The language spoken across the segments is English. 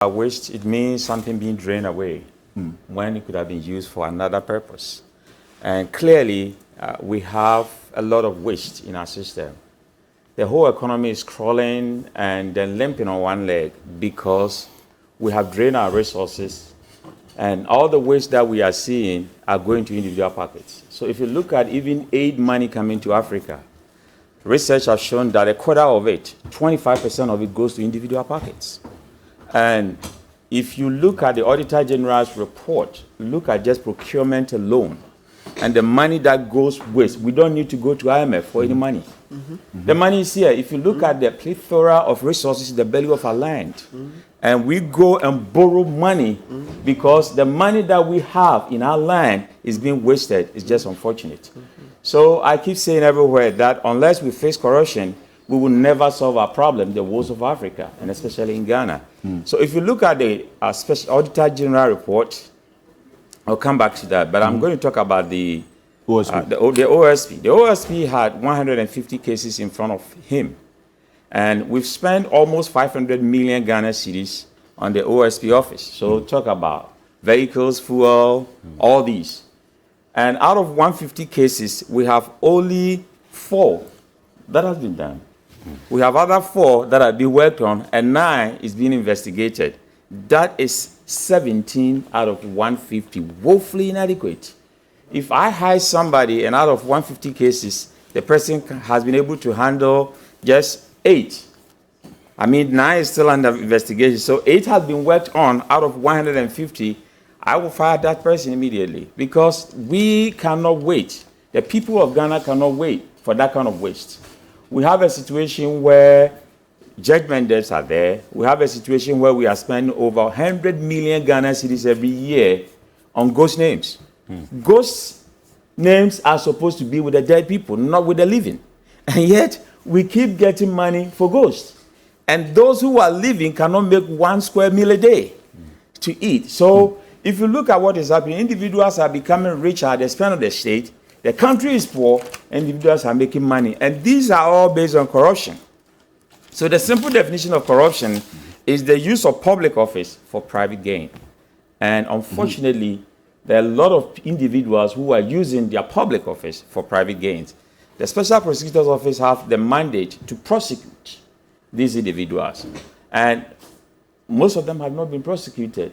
Waste, it means something being drained away when it could have been used for another purpose. And clearly, we have a lot of waste in our system. The whole economy is crawling and then limping on one leg because we have drained our resources, and all the waste that we are seeing are going to individual pockets. So if you look at even aid money coming to Africa, research has shown that a quarter of it, 25% of it, goes to individual pockets. And if you look at the Auditor General's report, look at just procurement alone, and the money that goes waste, we don't need to go to IMF for any money. The money is here. If you look at the plethora of resources in the belly of our land, and we go and borrow money because the money that we have in our land is being wasted, it's just unfortunate. So I keep saying everywhere that unless we face corruption, we will never solve our problem, the woes of Africa, and especially in Ghana. So if you look at the Special Auditor General report, I'll come back to that, but I'm going to talk about the OSP. The OSP. The OSP had 150 cases in front of him, and we've spent almost 500 million Ghana cedis on the OSP office. So talk about vehicles, fuel, all these. And out of 150 cases, we have only 4 that has been done. We have other 4 that are being worked on, and 9 is being investigated. That is 17 out of 150, woefully inadequate. If I hire somebody and out of 150 cases, the person has been able to handle just 8. I mean, 9 is still under investigation. So 8 has been worked on out of 150. I will fire that person immediately because we cannot wait. The people of Ghana cannot wait for that kind of waste. We have a situation where judgment debts are there. We have a situation where we are spending over 100 million Ghana cedis every year on ghost names. Ghost names are supposed to be with the dead people, not with the living. And yet, we keep getting money for ghosts. And those who are living cannot make 1 square meal a day to eat. So, if you look at what is happening, individuals are becoming richer at the expense of the state. The country is poor, individuals are making money. And these are all based on corruption. So the simple definition of corruption is the use of public office for private gain. And unfortunately, there are a lot of individuals who are using their public office for private gains. The Special Prosecutor's Office have the mandate to prosecute these individuals. And most of them have not been prosecuted.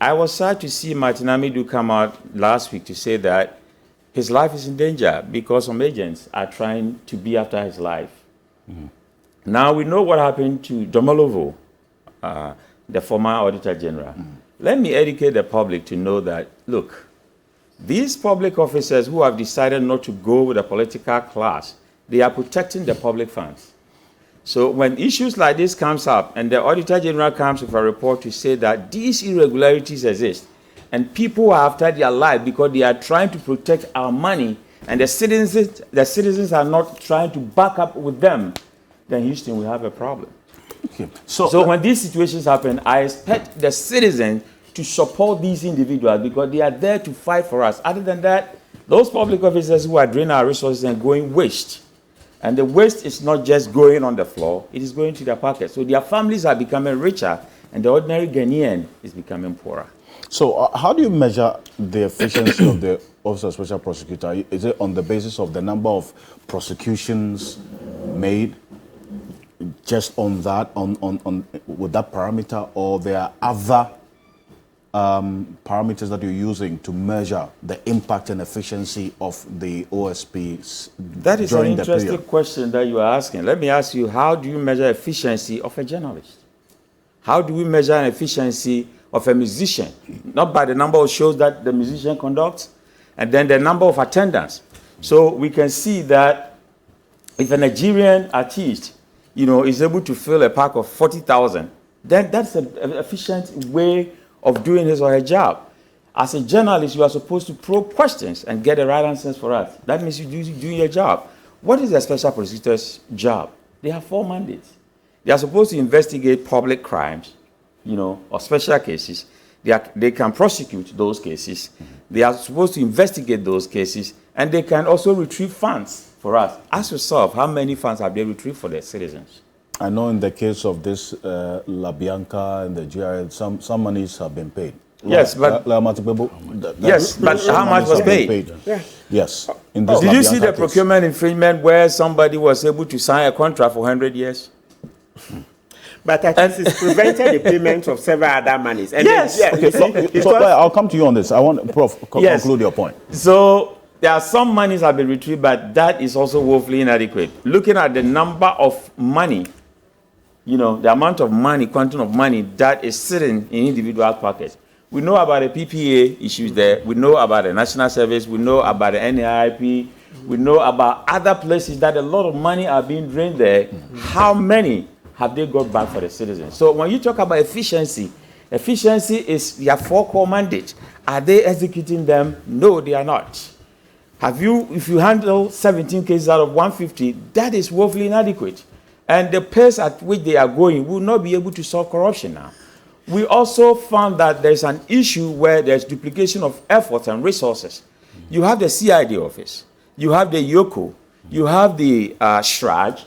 I was sad to see Martin Amidu come out last week to say that his life is in danger because some agents are trying to be after his life. Now we know what happened to Domolovo, the former Auditor General. Let me educate the public to know that, look, these public officers who have decided not to go with the political class, they are protecting the public funds. So when issues like this comes up and the Auditor General comes with a report to say that these irregularities exist and people are after their life because they are trying to protect our money and the citizens are not trying to back up with them, then Houston will have a problem. Okay. So when these situations happen, I expect the citizens to support these individuals because they are there to fight for us. Other than that, those public officers who are draining our resources and going waste, and the waste is not just going on the floor, it is going to their pockets. So their families are becoming richer, and the ordinary Ghanaian is becoming poorer. So how do you measure the efficiency of the Office of Special Prosecutor? Is it on the basis of the number of prosecutions made? Just on that, with that parameter, or there are other parameters that you're using to measure the impact and efficiency of the OSPs? That is an interesting question that you are asking. Let me ask you, how do you measure efficiency of a journalist? How do we measure an efficiency of a musician? Not by the number of shows that the musician conducts, and then the number of attendance. So we can see that if a Nigerian artist is able to fill a park of 40,000, then that's an efficient way of doing his or her job. As a journalist, you are supposed to probe questions and get the right answers for us. That means you're doing your job. What is a special prosecutor's job? They have 4 mandates. They are supposed to investigate public crimes, or special cases. They can prosecute those cases. They are supposed to investigate those cases, and they can also retrieve funds for us. Ask yourself, how many funds have they retrieved for their citizens? I know in the case of this La Bianca and the GRL, some monies have been paid. Yes, but yes, but how much was paid? Yeah. Yes. In this Did La you see the Bianca case. procurement infringement where somebody was able to sign a contract for 100 years? But at least it's prevented the payment of several other monies. And Yes. Then, Okay, so I'll come to you on this. I want Prof. Yes. Conclude your point. So there are some monies have been retrieved, but that is also woefully inadequate. Looking at the number of money, the amount of money, quantum of money that is sitting in individual pockets. We know about the PPA issues there. We know about the National Service. We know about the NAIP. We know about other places that a lot of money are being drained there. How many have they got back for the citizens? So when you talk about efficiency is their 4 core mandate. Are they executing them? No, they are not. If you handle 17 cases out of 150, that is woefully inadequate. And the pace at which they are going will not be able to solve corruption now. We also found that there's an issue where there's duplication of efforts and resources. You have the CID office, you have the YOCO, you have the SHRAG,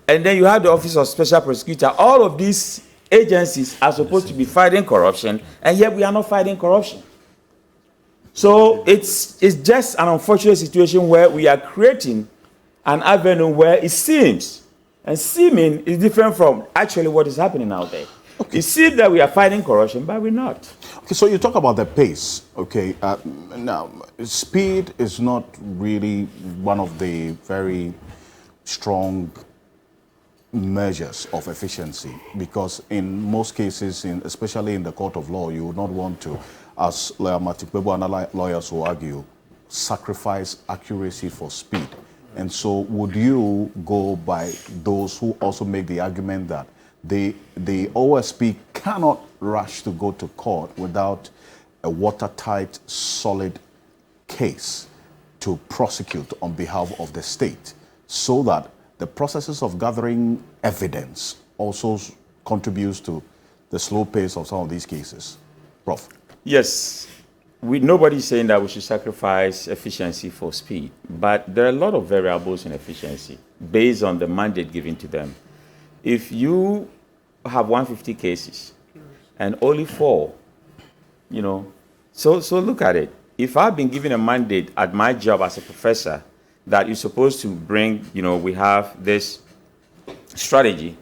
and then you have the Office of Special Prosecutor. All of these agencies are supposed to be fighting corruption, and yet we are not fighting corruption. So it's just an unfortunate situation where we are creating an avenue where it seems, and seeming is different from actually what is happening out there. Okay. It seems that we are fighting corruption, but we're not. Okay, so you talk about the pace. Okay, now speed is not really one of the very strong measures of efficiency, because in most cases, especially in the court of law, you would not want to, as Lawyer Matikbebo and other lawyers will argue, sacrifice accuracy for speed. And so would you go by those who also make the argument that the OSP cannot rush to go to court without a watertight, solid case to prosecute on behalf of the state, so that the processes of gathering evidence also contributes to the slow pace of some of these cases? Prof. Yes. Nobody's saying that we should sacrifice efficiency for speed, but there are a lot of variables in efficiency based on the mandate given to them. If you have 150 cases and only 4, so look at it. If I've been given a mandate at my job as a professor that you're supposed to bring, we have this strategy,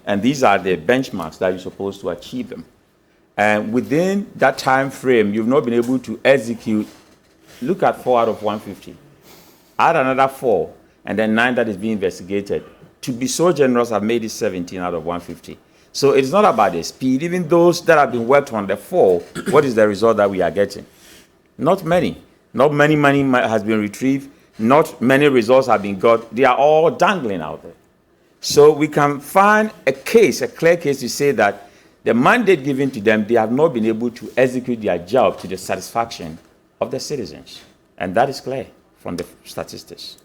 and these are the benchmarks that you're supposed to achieve them. And within that time frame, you've not been able to execute. Look at 4 out of 150. Add another 4, and then 9 that is being investigated. To be so generous, I've made it 17 out of 150. So it's not about the speed. Even those that have been worked on the 4, what is the result that we are getting? Not many. Not many money has been retrieved. Not many results have been got. They are all dangling out there. So we can find a clear case to say that the mandate given to them, they have not been able to execute their job to the satisfaction of the citizens. And that is clear from the statistics.